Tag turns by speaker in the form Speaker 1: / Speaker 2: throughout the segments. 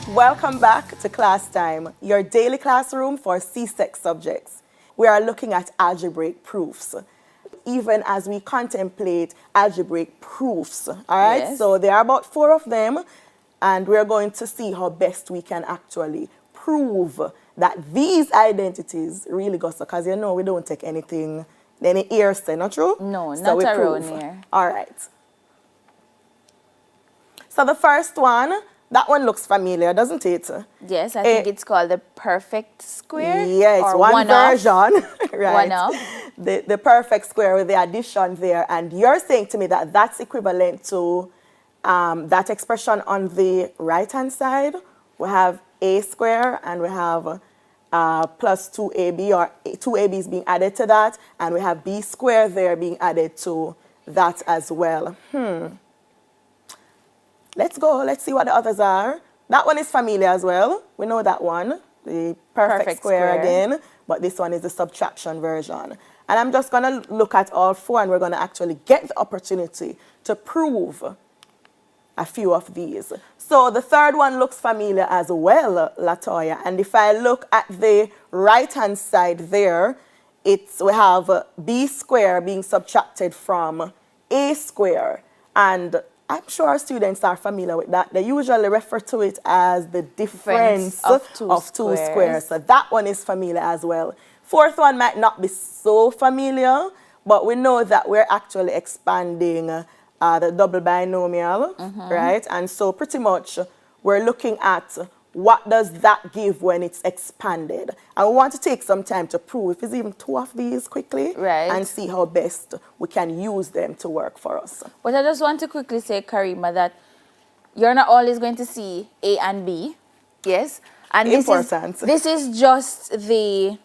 Speaker 1: Welcome back to Class Time, your daily classroom for CSEC subjects. We are looking at algebraic proofs, even as we contemplate algebraic proofs, all right?
Speaker 2: Yes.
Speaker 1: So there are about 4 of them, and we're going to see how best we can actually prove that these identities really go so, because you know we don't take anything, any hearsay, not true?
Speaker 2: No,
Speaker 1: So
Speaker 2: not
Speaker 1: we
Speaker 2: around
Speaker 1: prove.
Speaker 2: here.
Speaker 1: All right. So the first one, that one looks familiar, doesn't it?
Speaker 2: Yes, I think it's called the perfect square.
Speaker 1: Yeah, it's
Speaker 2: or
Speaker 1: one version, right?
Speaker 2: One of.
Speaker 1: The perfect square with the addition there. And you're saying to me that that's equivalent to that expression on the right-hand side. We have a square and we have plus 2ab, or 2ab is being added to that. And we have b squared there being added to that as well. Let's go. Let's see what the others are. That one is familiar as well. We know that one, the perfect square again, but this one is the subtraction version. And I'm just going to look at all 4, and we're going to actually get the opportunity to prove a few of these. So the third one looks familiar as well, Latoya. And if I look at the right-hand side there, we have b squared being subtracted from a square. And I'm sure our students are familiar with that. They usually refer to it as the difference of two squares. So that one is familiar as well. Fourth one might not be so familiar, but we know that we're actually expanding the double binomial, right? And so pretty much we're looking at what does that give when it's expanded. And we want to take some time to prove if it's even 2 of these quickly,
Speaker 2: right,
Speaker 1: and see how best we can use them to work for us.
Speaker 2: But I just want to quickly say, Karima, that you're not always going to see A and B, yes? And
Speaker 1: important.
Speaker 2: This is just the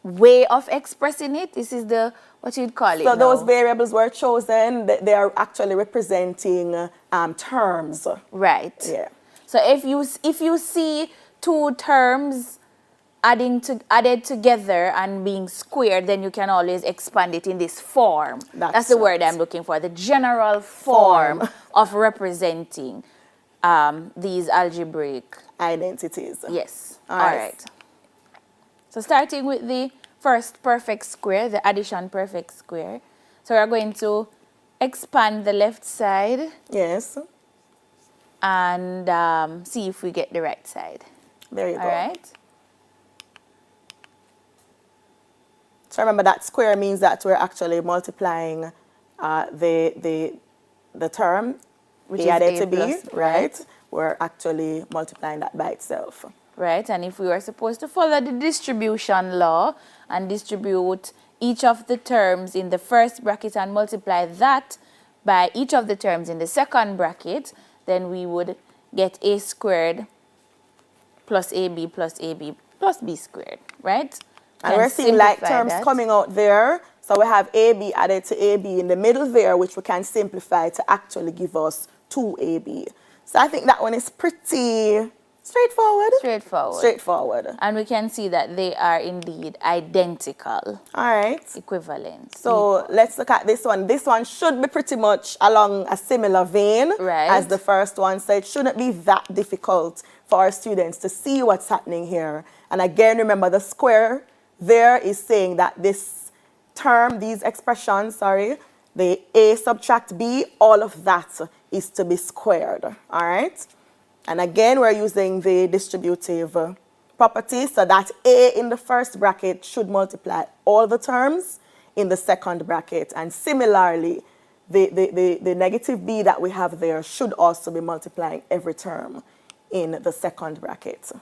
Speaker 2: way of expressing it. This is the, what you'd call it.
Speaker 1: So those variables were chosen, they are actually representing terms.
Speaker 2: Right.
Speaker 1: Yeah.
Speaker 2: So if you see 2 terms added together and being squared, then you can always expand it in this form. That's the word I'm looking for, the general form of representing these algebraic
Speaker 1: identities.
Speaker 2: Yes. All right. So starting with the first perfect square, the addition perfect square. So we're going to expand the left side.
Speaker 1: Yes.
Speaker 2: And see if we get the right side.
Speaker 1: There you go.
Speaker 2: All right.
Speaker 1: So remember that square means that we're actually multiplying the term,
Speaker 2: which
Speaker 1: A
Speaker 2: is
Speaker 1: added
Speaker 2: A
Speaker 1: to B,
Speaker 2: plus,
Speaker 1: right? We're actually multiplying that by itself.
Speaker 2: Right, and if we were supposed to follow the distribution law and distribute each of the terms in the first bracket and multiply that by each of the terms in the second bracket, then we would get a squared plus ab plus b squared, right?
Speaker 1: And we're seeing like terms coming out there. So we have ab added to ab in the middle there, which we can simplify to actually give us 2ab. So I think that one is pretty straightforward. Straightforward.
Speaker 2: And we can see that they are indeed identical.
Speaker 1: All right.
Speaker 2: Equivalent.
Speaker 1: So let's look at this one. This one should be pretty much along a similar vein as the first one. So it shouldn't be that difficult for our students to see what's happening here. And again, remember the square there is saying that this term, these expressions, the a subtract b, all of that is to be squared. All right. And again, we're using the distributive property, so that a in the first bracket should multiply all the terms in the second bracket. And similarly, the negative b that we have there should also be multiplying every term in the second bracket.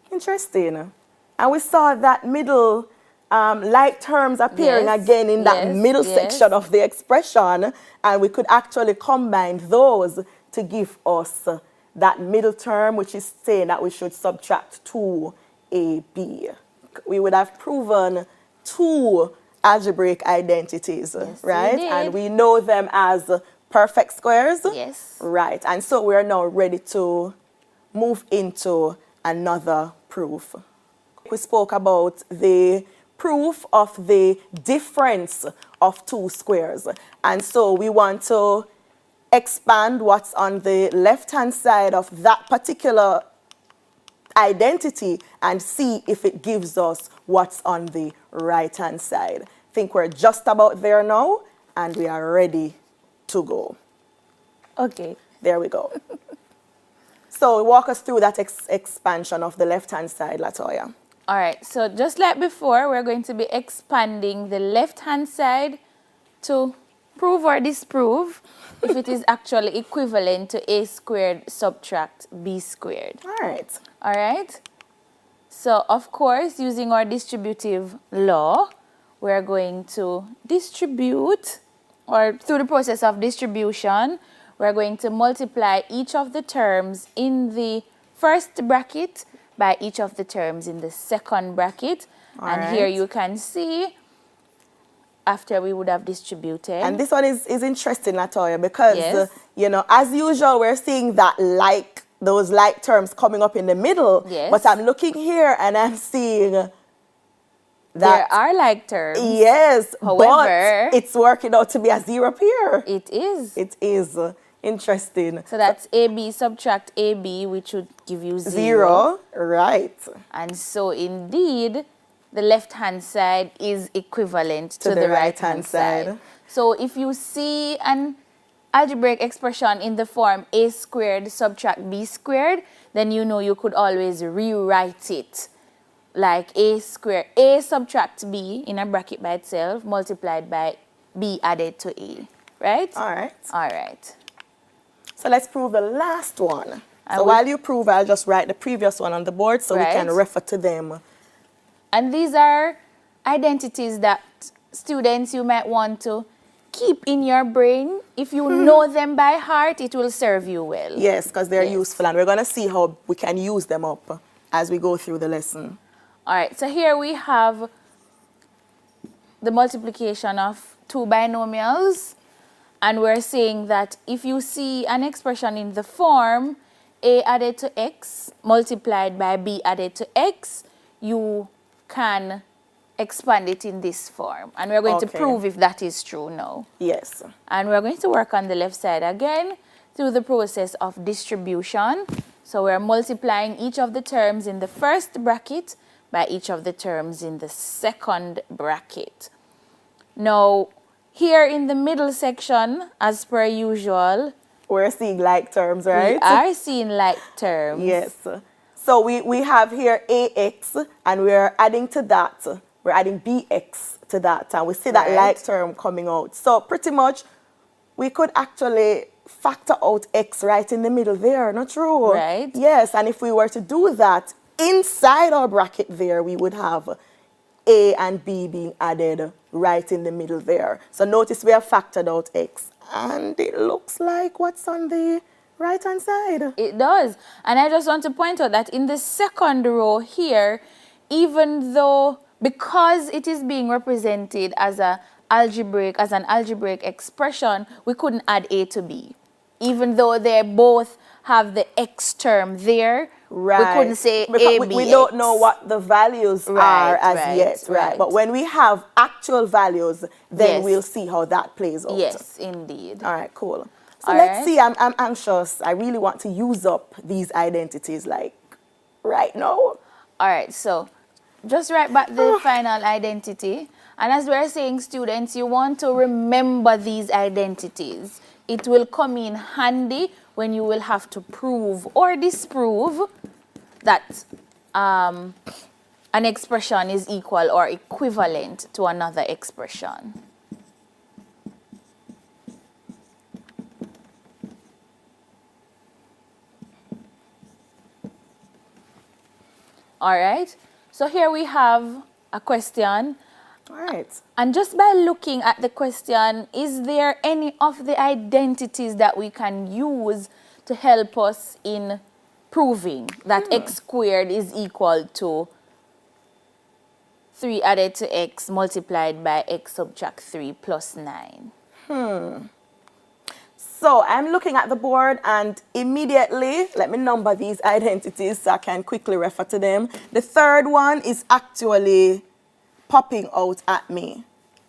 Speaker 1: Interesting. And we saw that middle like terms appearing again in that middle section of the expression, and we could actually combine those to give us that middle term, which is saying that we should subtract 2ab. We would have proven 2 algebraic identities, right? And we know them as perfect squares.
Speaker 2: Yes.
Speaker 1: Right. And so we are now ready to move into another proof. We spoke about the proof of the difference of 2 squares. And so we want to expand what's on the left-hand side of that particular identity and see if it gives us what's on the right-hand side. I think we're just about there now, and we are ready to go.
Speaker 2: Okay.
Speaker 1: There we go. So walk us through that expansion of the left-hand side, Latoya.
Speaker 2: All right, so just like before, we're going to be expanding the left-hand side to prove or disprove if it is actually equivalent to a squared subtract b squared.
Speaker 1: All right.
Speaker 2: All right? So, of course, using our distributive law, we're going to distribute, or through the process of distribution, we're going to multiply each of the terms in the first bracket by each of the terms in the second bracket. And here you can see after we would have distributed.
Speaker 1: And this one is interesting, Latoya, because, you know, as usual, we're seeing that those like terms coming up in the middle.
Speaker 2: Yes.
Speaker 1: But I'm looking here and I'm seeing that
Speaker 2: there are like terms.
Speaker 1: Yes.
Speaker 2: However,
Speaker 1: but it's working out to be a zero pair.
Speaker 2: It is.
Speaker 1: It is. Interesting.
Speaker 2: So that's AB subtract AB, which would give you 0.
Speaker 1: 0, right.
Speaker 2: And so indeed, the left-hand side is equivalent to the right-hand side. So if you see an algebraic expression in the form a squared subtract b squared, then you know you could always rewrite it like a subtract b in a bracket by itself multiplied by b added to a, right?
Speaker 1: All right.
Speaker 2: All right.
Speaker 1: So let's prove the last one. So while you prove, I'll just write the previous one on the board so we can refer to them.
Speaker 2: And these are identities that students you might want to keep in your brain. If you know them by heart, it will serve you well.
Speaker 1: Yes, because they're useful, and we're going to see how we can use them up as we go through the lesson.
Speaker 2: All right, so here we have the multiplication of two binomials. And we're saying that if you see an expression in the form a added to x multiplied by b added to x, you can expand it in this form. And we're going to prove if that is true now.
Speaker 1: Yes.
Speaker 2: And we're going to work on the left side again through the process of distribution. So we're multiplying each of the terms in the first bracket by each of the terms in the second bracket. Now, here in the middle section, as per usual,
Speaker 1: we're seeing like terms, right?
Speaker 2: We are seeing like terms.
Speaker 1: Yes. So we have here ax, and we're adding to that. We're adding bx to that, and we see that like term coming out. So pretty much, we could actually factor out x right in the middle there, not true?
Speaker 2: Right.
Speaker 1: Yes, and if we were to do that, inside our bracket there, we would have a and b being added right in the middle there. So notice we have factored out x, and it looks like what's on the right-hand side.
Speaker 2: It does. And I just want to point out that in the second row here, even though, because it is being represented as an algebraic expression, we couldn't add a to b. Even though they both have the x term there, we couldn't say
Speaker 1: because
Speaker 2: a,
Speaker 1: we don't know what the values are as yet, right? But when we have actual values, then we'll see how that plays out.
Speaker 2: Yes, indeed.
Speaker 1: All right, cool. So let's see. I'm anxious. I really want to use up these identities like right now.
Speaker 2: All right, so just write back the final identity. And as we're saying, students, you want to remember these identities. It will come in handy when you will have to prove or disprove that an expression is equal or equivalent to another expression. All right, so here we have a question.
Speaker 1: All right.
Speaker 2: And just by looking at the question, is there any of the identities that we can use to help us in proving that x squared is equal to 3 added to x multiplied by x subtract 3 plus 9?
Speaker 1: So I'm looking at the board, and immediately, let me number these identities so I can quickly refer to them. The third one is actually popping out at me.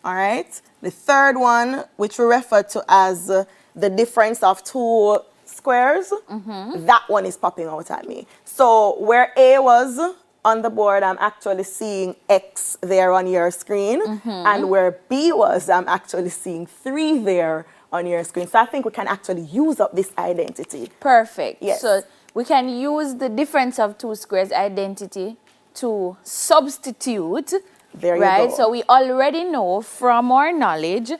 Speaker 1: All right? The third one, which we refer to as the difference of two squares, that one is popping out at me. So where A was on the board, I'm actually seeing X there on your screen. And where B was, I'm actually seeing 3 there on your screen. So I think we can actually use up this identity.
Speaker 2: Perfect.
Speaker 1: Yes.
Speaker 2: So we can use the difference of two squares identity to substitute.
Speaker 1: There you
Speaker 2: right?
Speaker 1: go.
Speaker 2: So we already know from our knowledge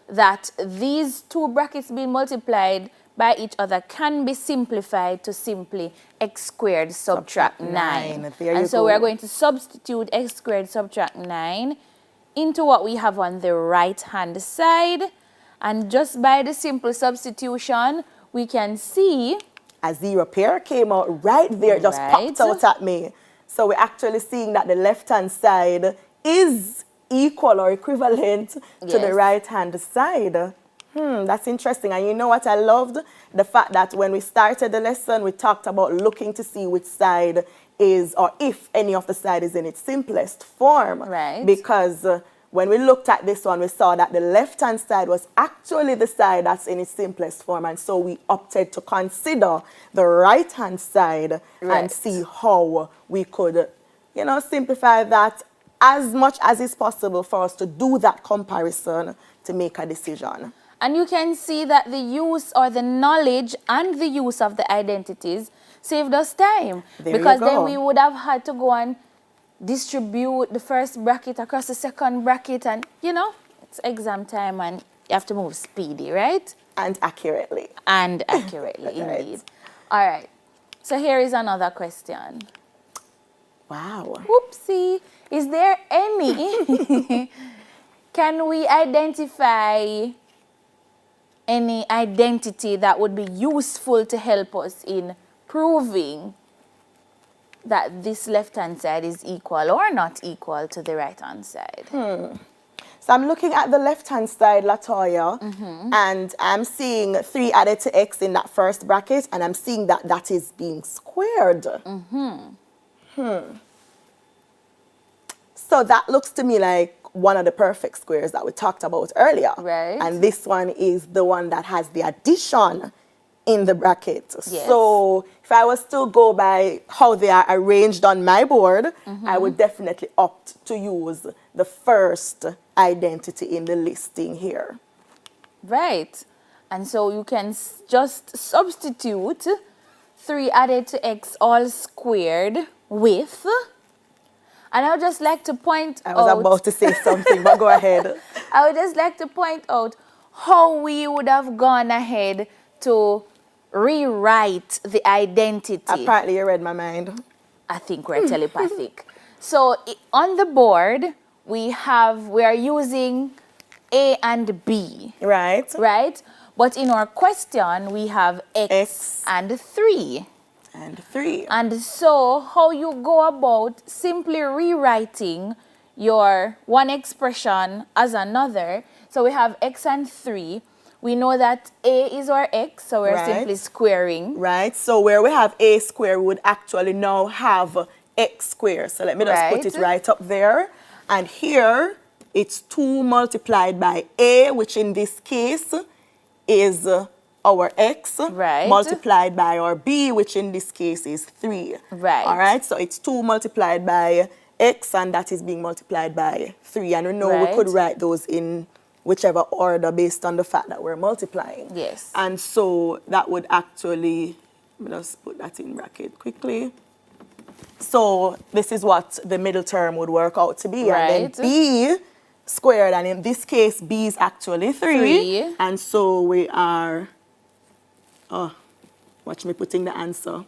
Speaker 2: that these two brackets being multiplied by each other can be simplified to simply x squared subtract 9. And so we're going to substitute x squared subtract 9 into what we have on the right-hand side. And just by the simple substitution, we can see
Speaker 1: a 0 pair came out right there, just popped out at me. So we're actually seeing that the left-hand side is equal or equivalent to the right-hand side. That's interesting. And you know what I loved? The fact that when we started the lesson, we talked about looking to see which side is, or if any of the side is in its simplest form.
Speaker 2: Right.
Speaker 1: Because when we looked at this one, we saw that the left-hand side was actually the side that's in its simplest form. And so we opted to consider the right-hand side and see how we could, you know, simplify that as much as is possible for us to do that comparison to make a decision.
Speaker 2: And you can see that the use or the knowledge and the use of the identities saved us time. Because then we would have had to go and distribute the first bracket across the second bracket, and you know, it's exam time and you have to move speedy, right?
Speaker 1: And accurately.
Speaker 2: And accurately, indeed. All right. So here is another question.
Speaker 1: Wow.
Speaker 2: Whoopsie. Is there any, can we identify any identity that would be useful to help us in proving that this left-hand side is equal or not equal to the right-hand side?
Speaker 1: So I'm looking at the left-hand side, Latoya, and I'm seeing 3 added to x in that first bracket, and I'm seeing that that is being squared. So that looks to me like one of the perfect squares that we talked about earlier.
Speaker 2: Right.
Speaker 1: And this one is the one that has the addition in the bracket.
Speaker 2: Yes.
Speaker 1: So if I was to go by how they are arranged on my board, I would definitely opt to use the first identity in the listing here.
Speaker 2: Right. And so you can just substitute 3 added to x all squared with, and I would just like to point out...
Speaker 1: I was about to say something, but go ahead.
Speaker 2: I would just like to point out how we would have gone ahead to rewrite the identity.
Speaker 1: Apparently you read my mind.
Speaker 2: I think we're telepathic. So on the board, we are using A and B.
Speaker 1: Right.
Speaker 2: Right? But in our question, we have X and 3.
Speaker 1: And 3.
Speaker 2: And so how you go about simply rewriting your one expression as another. So we have X and 3. We know that A is our X, so we're simply squaring.
Speaker 1: Right. So where we have A squared, we would actually now have X squared. So let me just put it right up there. And here, it's 2 multiplied by A, which in this case is our X, multiplied by our B, which in this case is 3.
Speaker 2: Right.
Speaker 1: All right. So it's 2 multiplied by X, and that is being multiplied by 3. And we know we could write those in whichever order based on the fact that we're multiplying.
Speaker 2: Yes.
Speaker 1: And so that would actually, let me just put that in bracket quickly. So this is what the middle term would work out to be. And then B squared, and in this case, B is actually 3. And so we are, watch me putting the answer.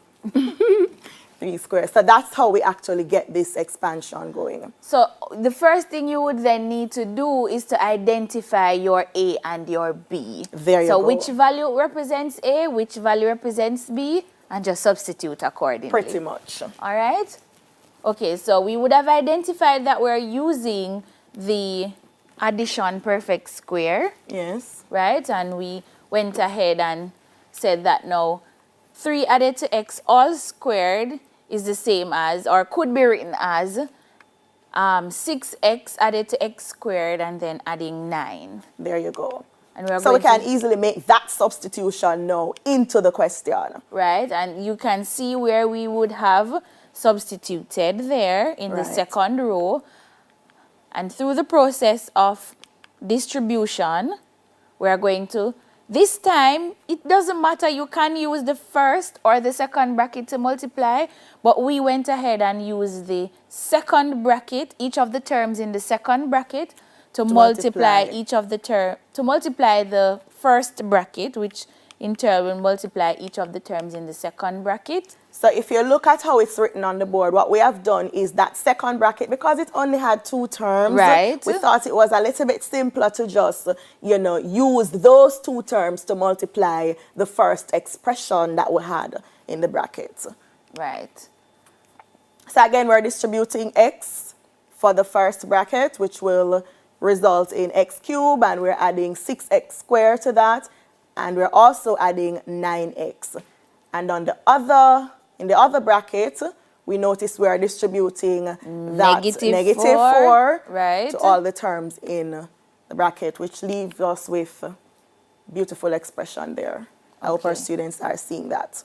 Speaker 1: 3 squared. So that's how we actually get this expansion going.
Speaker 2: So the first thing you would then need to do is to identify your A and your B.
Speaker 1: There you go.
Speaker 2: So which value represents A, which value represents B, and just substitute accordingly.
Speaker 1: Pretty much.
Speaker 2: All right? Okay, so we would have identified that we're using the addition perfect square.
Speaker 1: Yes.
Speaker 2: Right? And we went ahead and said that now 3 added to x all squared is the same as, or could be written as, 6x added to x squared and then adding 9.
Speaker 1: There you go.
Speaker 2: And
Speaker 1: so we can easily make that substitution now into the question.
Speaker 2: Right, and you can see where we would have substituted there in the second row. And through the process of distribution, we are going to, this time, it doesn't matter, you can use the first or the second bracket to multiply, but we went ahead and used the second bracket, each of the terms in the second bracket, to multiply each of the to multiply the first bracket, which in turn will multiply each of the terms in the second bracket.
Speaker 1: So if you look at how it's written on the board, what we have done is that second bracket, because it only had 2 terms, we thought it was a little bit simpler to just, you know, use those 2 terms to multiply the first expression that we had in the bracket.
Speaker 2: Right.
Speaker 1: So again, we're distributing x for the first bracket, which will result in x cubed, and we're adding 6x squared to that, and we're also adding 9x. And on the other, in the other bracket, we notice we are distributing that negative 4 to all the terms in the bracket, which leaves us with a beautiful expression there. I hope our students are seeing that.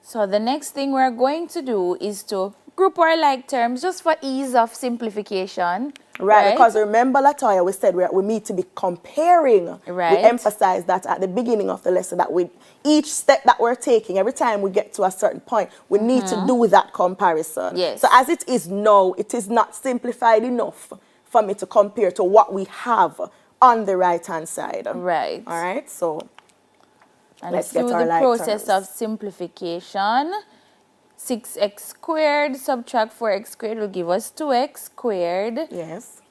Speaker 2: So the next thing we're going to do is to group our like terms just for ease of simplification.
Speaker 1: Right, because remember, Latoya, we said we need to be comparing.
Speaker 2: Right.
Speaker 1: We emphasized that at the beginning of the lesson, that with each step that we're taking, every time we get to a certain point, we need to do that comparison.
Speaker 2: Yes.
Speaker 1: So as it is now, it is not simplified enough for me to compare to what we have on the right-hand side.
Speaker 2: Right.
Speaker 1: All right, so
Speaker 2: and
Speaker 1: let's
Speaker 2: through
Speaker 1: get our
Speaker 2: the
Speaker 1: like
Speaker 2: process
Speaker 1: terms.
Speaker 2: of simplification, 6x squared subtract 4x squared will give us 2x squared.
Speaker 1: Yes.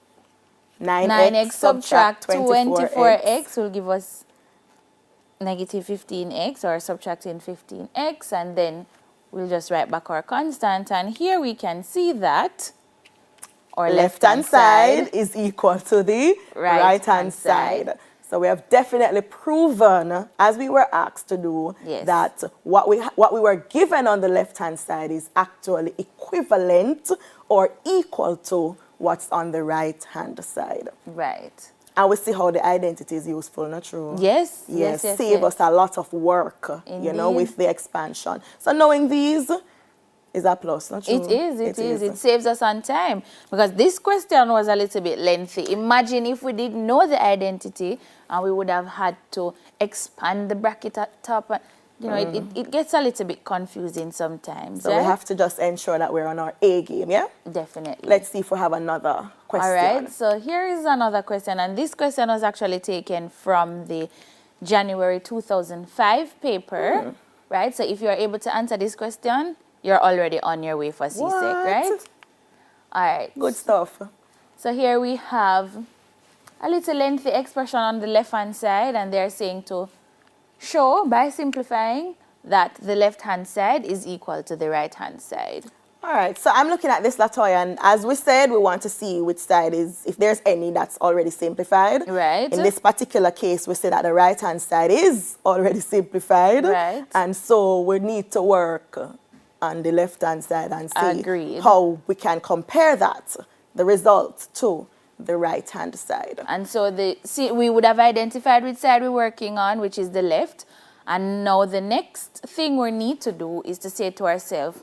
Speaker 2: 9x subtract 24x will give us negative 15x, or subtracting 15x, and then we'll just write back our constant, and here we can see that our
Speaker 1: left-hand side is equal to the right-hand side. So we have definitely proven, as we were asked to do, that what we were given on the left-hand side is actually equivalent or equal to what's on the right-hand side.
Speaker 2: Right.
Speaker 1: And we see how the identity is useful, not true?
Speaker 2: Yes.
Speaker 1: Save us a lot of work, you know, with the expansion. So knowing these is a plus, not true?
Speaker 2: It is. It saves us on time, because this question was a little bit lengthy. Imagine if we didn't know the identity and we would have had to expand the bracket at top. You know, it gets a little bit confusing sometimes.
Speaker 1: So we have to just ensure that we're on our A game, yeah?
Speaker 2: Definitely.
Speaker 1: Let's see if we have another question.
Speaker 2: All right, so here is another question, and this question was actually taken from the January 2005 paper, right? So if you're able to answer this question, you're already on your way for CSEC, right? All right.
Speaker 1: Good stuff.
Speaker 2: So here we have a little lengthy expression on the left-hand side, and they're saying to show by simplifying that the left-hand side is equal to the right-hand side.
Speaker 1: All right, so I'm looking at this, Latoya, and as we said, we want to see which side is, if there's any that's already simplified.
Speaker 2: Right.
Speaker 1: In this particular case, we say that the right-hand side is already simplified.
Speaker 2: Right.
Speaker 1: And so we need to work on the left-hand side and see how we can compare that, the result, to the right-hand side.
Speaker 2: And so we would have identified which side we're working on, which is the left. And now the next thing we need to do is to say to ourselves,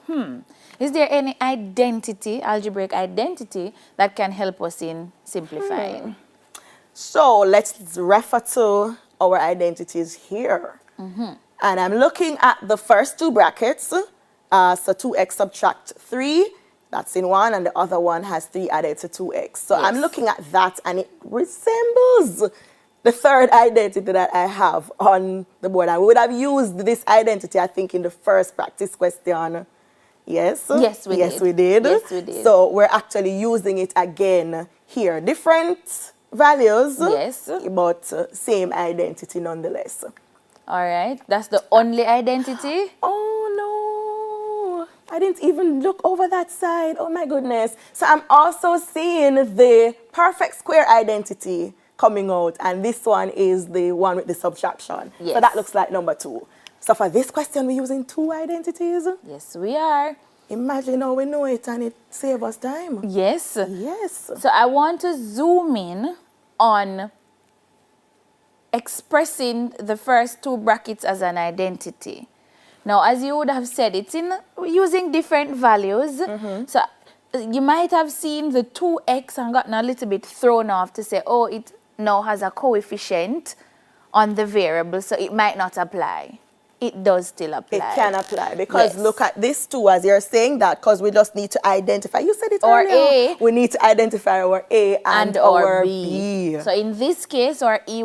Speaker 2: is there any identity, algebraic identity, that can help us in simplifying?
Speaker 1: So let's refer to our identities here. And I'm looking at the first 2 brackets. So 2x subtract 3, that's in one, and the other one has 3 added to 2x. So I'm looking at that, and it resembles the third identity that I have on the board. I would have used this identity, I think, in the first practice question. Yes?
Speaker 2: Yes, we did. Yes, we did.
Speaker 1: So we're actually using it again here. Different values, but same identity nonetheless.
Speaker 2: All right. That's the only identity?
Speaker 1: Oh, no. I didn't even look over that side. Oh, my goodness. So I'm also seeing the perfect square identity coming out, and this one is the one with the subtraction.
Speaker 2: Yes.
Speaker 1: So that looks like number 2. So for this question, we're using 2 identities.
Speaker 2: Yes, we are.
Speaker 1: Imagine how we know it and it saves us time.
Speaker 2: Yes.
Speaker 1: Yes.
Speaker 2: So I want to zoom in on expressing the first two brackets as an identity. Now, as you would have said, it's in using different values. So you might have seen the 2x and gotten a little bit thrown off to say, oh, it now has a coefficient on the variable, so it might not apply. It does still apply.
Speaker 1: It can apply because look at this too, as you're saying that, because we just need to identify. You said it earlier. We need to identify our A and our B.
Speaker 2: So in this case, our A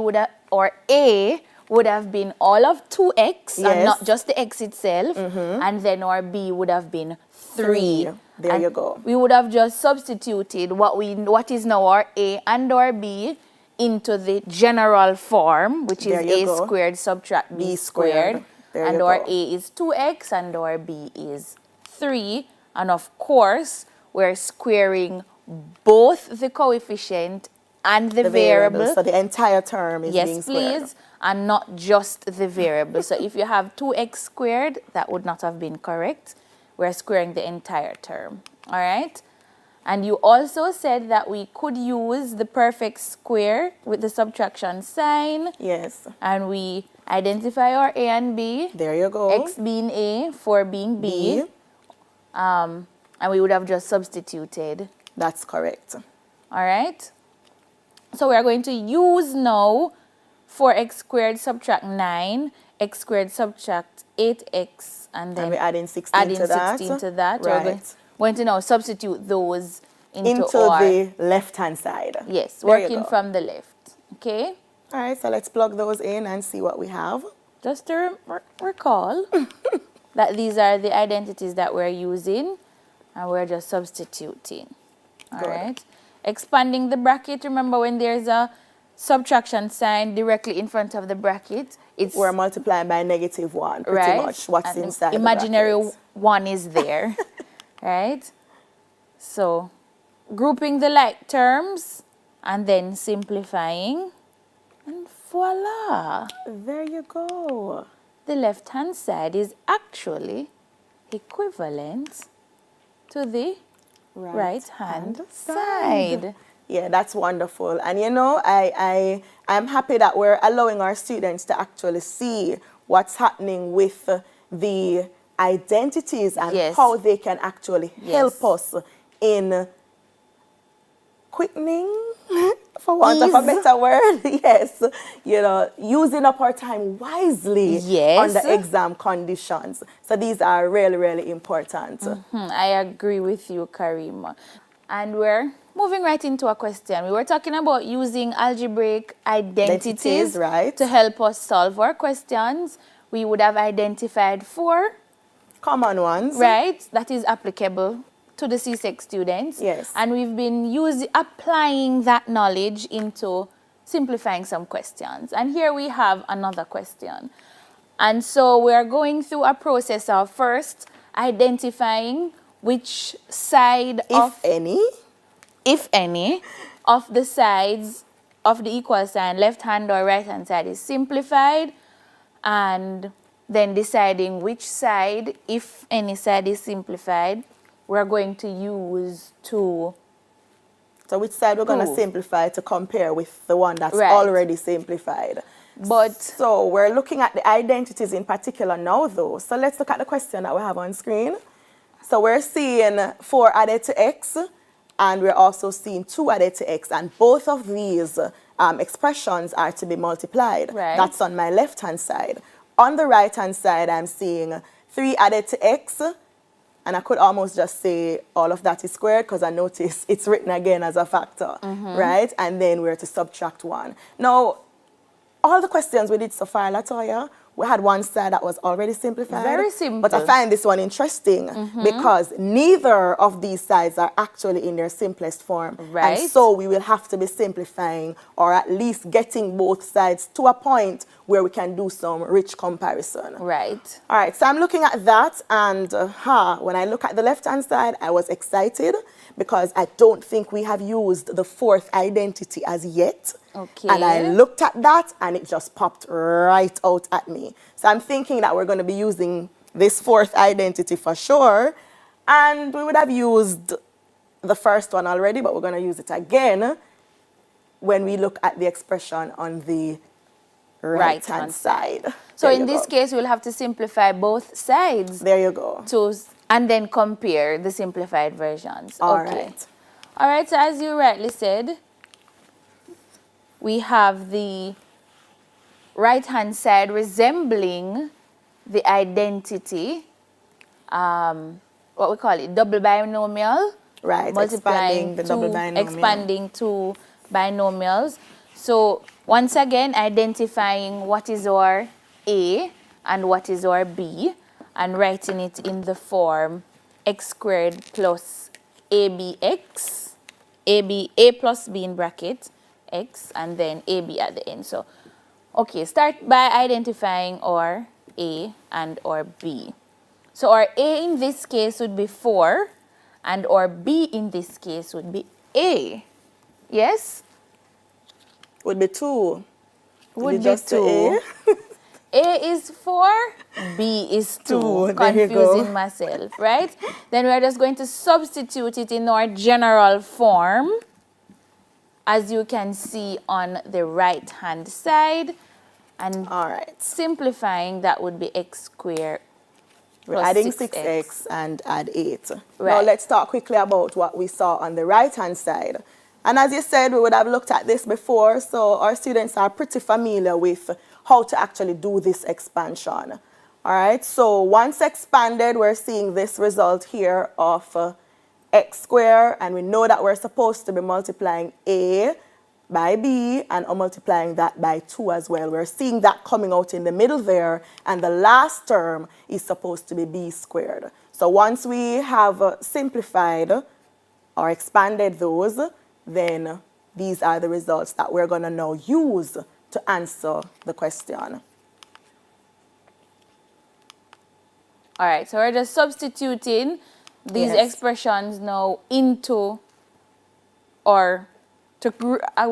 Speaker 2: would have been all of 2x and not just the x itself, and then our B would have been 3.
Speaker 1: There
Speaker 2: and
Speaker 1: you go.
Speaker 2: We would have just substituted what is now our A and our B into the general form, which is A squared subtract B squared. And our A is 2x and our B is 3. And of course, we're squaring both the coefficient and the variable.
Speaker 1: So the entire term is being squared.
Speaker 2: Yes, please. And not just the variable. So if you have 2x squared, that would not have been correct. We're squaring the entire term. All right? And you also said that we could use the perfect square with the subtraction sign.
Speaker 1: Yes.
Speaker 2: And we identify our A and B.
Speaker 1: There you go.
Speaker 2: X being A, 4 being B. And we would have just substituted.
Speaker 1: That's correct.
Speaker 2: All right? So we are going to use now 4x squared subtract 9, x squared subtract 8x, and then
Speaker 1: we're adding 16 to that.
Speaker 2: Right. We're going to now substitute those into
Speaker 1: the left-hand side.
Speaker 2: Yes, working from the left. Okay?
Speaker 1: All right, so let's plug those in and see what we have.
Speaker 2: Just to recall that these are the identities that we're using, and we're just substituting. All right? Expanding the bracket, remember when there's a subtraction sign directly in front of the bracket,
Speaker 1: we're multiplying by -1, pretty much what's
Speaker 2: and
Speaker 1: inside
Speaker 2: imaginary
Speaker 1: the brackets.
Speaker 2: 1 is there. Right? So, grouping the like terms and then simplifying. And voila!
Speaker 1: There you go.
Speaker 2: The left-hand side is actually equivalent to the right-hand side.
Speaker 1: Yeah, that's wonderful. And you know, I'm happy that we're allowing our students to actually see what's happening with the identities and how they can actually help us in quickening, for want of a better word, you know, using up our time wisely under exam conditions. So these are really, really important.
Speaker 2: I agree with you, Karima. And we're moving right into a question. We were talking about using algebraic identities to help us solve our questions. We would have identified 4
Speaker 1: common ones.
Speaker 2: Right, that is applicable to the CSEC students.
Speaker 1: Yes.
Speaker 2: And we've been applying that knowledge into simplifying some questions. And here we have another question. And so we're going through a process of first identifying which side
Speaker 1: if any,
Speaker 2: of the sides of the equal sign, left hand or right hand side, is simplified, and then deciding which side, if any side is simplified, we're going to use to...
Speaker 1: So which side we're going to simplify to compare with the one that's already simplified. So we're looking at the identities in particular now though. So let's look at the question that we have on screen. So we're seeing 4 added to x, and we're also seeing 2 added to x, and both of these expressions are to be multiplied. That's on my left-hand side. On the right-hand side, I'm seeing 3 added to x, and I could almost just say all of that is squared because I notice it's written again as a factor, right? And then we're to subtract 1. Now, all the questions we did so far, Latoya, we had one side that was already simplified.
Speaker 2: Very simple.
Speaker 1: But I find this one interesting because neither of these sides are actually in their simplest form. And so we will have to be simplifying, or at least getting both sides to a point where we can do some rich comparison. All right, so I'm looking at that, and when I look at the left-hand side, I was excited because I don't think we have used the 4th identity as yet. And I looked at that, and it just popped right out at me. So I'm thinking that we're going to be using this 4th identity for sure. And we would have used the first one already, but we're going to use it again when we look at the expression on the right-hand side.
Speaker 2: So in this case, we'll have to simplify both sides.
Speaker 1: There you go.
Speaker 2: And then compare the simplified versions.
Speaker 1: All right.
Speaker 2: All right, so as you rightly said, we have the right-hand side resembling the identity, what we call it, double binomial.
Speaker 1: Right, expanding the double binomial.
Speaker 2: Expanding two binomials. So once again, identifying what is our A and what is our B, and writing it in the form x squared plus abx, a plus b in bracket, x, and then ab at the end. So, okay, start by identifying our A and our B. So our A in this case would be 4, and our B in this case would be A. Yes?
Speaker 1: Would be 2.
Speaker 2: Would be 2. A is 4, B is 2. Confusing myself, right? Then we're just going to substitute it in our general form, as you can see on the right-hand side. And simplifying, that would be x squared
Speaker 1: We're
Speaker 2: plus
Speaker 1: adding
Speaker 2: 6x.
Speaker 1: 6x and add 8.
Speaker 2: Right.
Speaker 1: Now let's talk quickly about what we saw on the right-hand side. And as you said, we would have looked at this before, so our students are pretty familiar with how to actually do this expansion. All right, so once expanded, we're seeing this result here of x squared, and we know that we're supposed to be multiplying A by B and multiplying that by 2 as well. We're seeing that coming out in the middle there, and the last term is supposed to be B squared. So once we have simplified or expanded those, then these are the results that we're going to now use to answer the question.
Speaker 2: All right, so we're just substituting these expressions now into, we're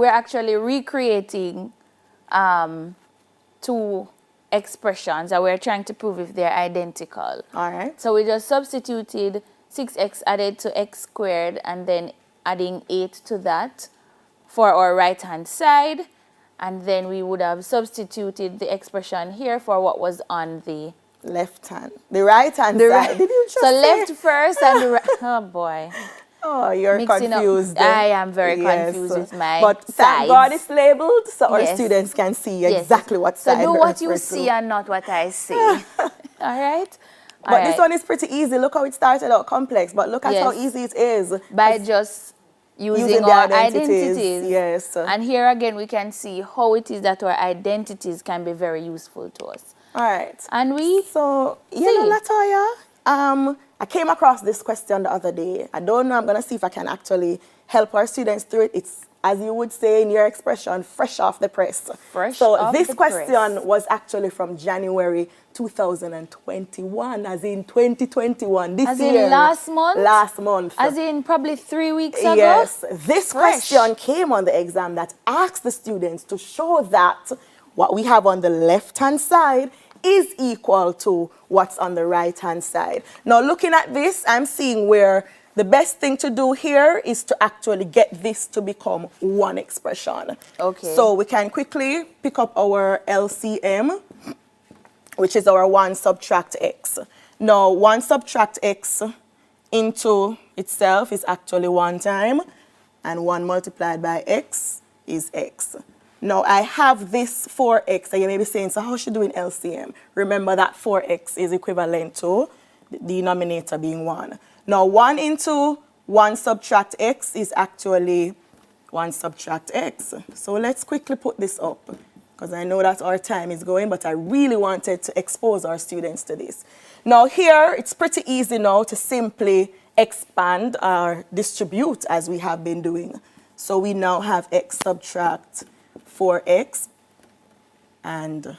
Speaker 2: actually recreating 2 expressions that we're trying to prove if they're identical.
Speaker 1: All right.
Speaker 2: So we just substituted 6x added to x squared and then adding 8 to that for our right-hand side. And then we would have substituted the expression here for what was on the
Speaker 1: the right-hand side. Did you just
Speaker 2: so left first and the right. Oh boy.
Speaker 1: Oh, you're confused.
Speaker 2: I am very confused with my
Speaker 1: But thank God it's labeled so our students can see exactly what side.
Speaker 2: So do what you see and not what I see. All right?
Speaker 1: But this one is pretty easy. Look how it started out complex, but look at how easy it is.
Speaker 2: By just using our identities.
Speaker 1: Yes.
Speaker 2: And here again, we can see how it is that our identities can be very useful to us.
Speaker 1: All right.
Speaker 2: And
Speaker 1: So, Latoya, I came across this question the other day. I don't know, I'm going to see if I can actually help our students through it. It's, as you would say in your expression, fresh off the press. So this question was actually from January 2021, as in 2021, this year.
Speaker 2: As in last month?
Speaker 1: Last month.
Speaker 2: As in probably 3 weeks ago?
Speaker 1: Yes. This question came on the exam that asked the students to show that what we have on the left-hand side is equal to what's on the right-hand side. Now, looking at this, I'm seeing where the best thing to do here is to actually get this to become one expression.
Speaker 2: Okay.
Speaker 1: So we can quickly pick up our LCM, which is our 1 subtract x. Now, 1 subtract x into itself is actually 1 time, and 1 multiplied by x is x. Now, I have this 4x, and you may be saying, so how should I do in LCM? Remember that 4x is equivalent to the denominator being 1. Now, 1 into 1 subtract x is actually 1 subtract x. So let's quickly put this up, because I know that our time is going, but I really wanted to expose our students to this. Now, here, it's pretty easy now to simply expand or distribute as we have been doing. So we now have x subtract 4x, and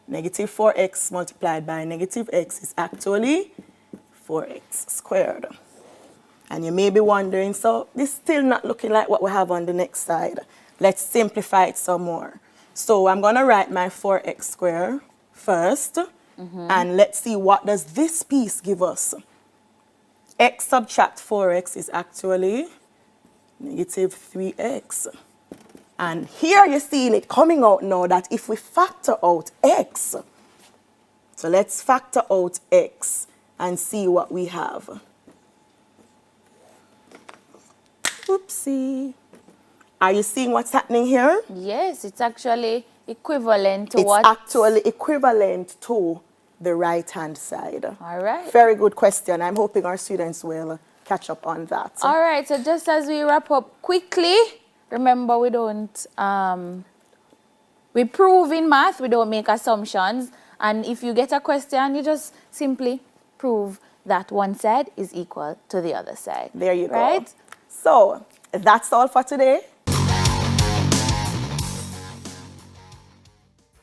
Speaker 1: negative 4x multiplied by negative x is actually 4x squared. And you may be wondering, so this is still not looking like what we have on the next side. Let's simplify it some more. So I'm going to write my 4x squared first, and let's see what does this piece give us. X subtract 4x is actually negative 3x. And here you're seeing it coming out now that if we factor out x, so let's factor out x and see what we have. Oopsie. Are you seeing what's happening here?
Speaker 2: Yes, it's actually equivalent to
Speaker 1: It's
Speaker 2: what?
Speaker 1: actually equivalent to the right-hand side.
Speaker 2: All right.
Speaker 1: Very good question. I'm hoping our students will catch up on that.
Speaker 2: All right, so just as we wrap up quickly, remember we don't, we prove in math, we don't make assumptions. And if you get a question, you just simply prove that one side is equal to the other side.
Speaker 1: There you go.
Speaker 2: Right?
Speaker 1: So that's all for today.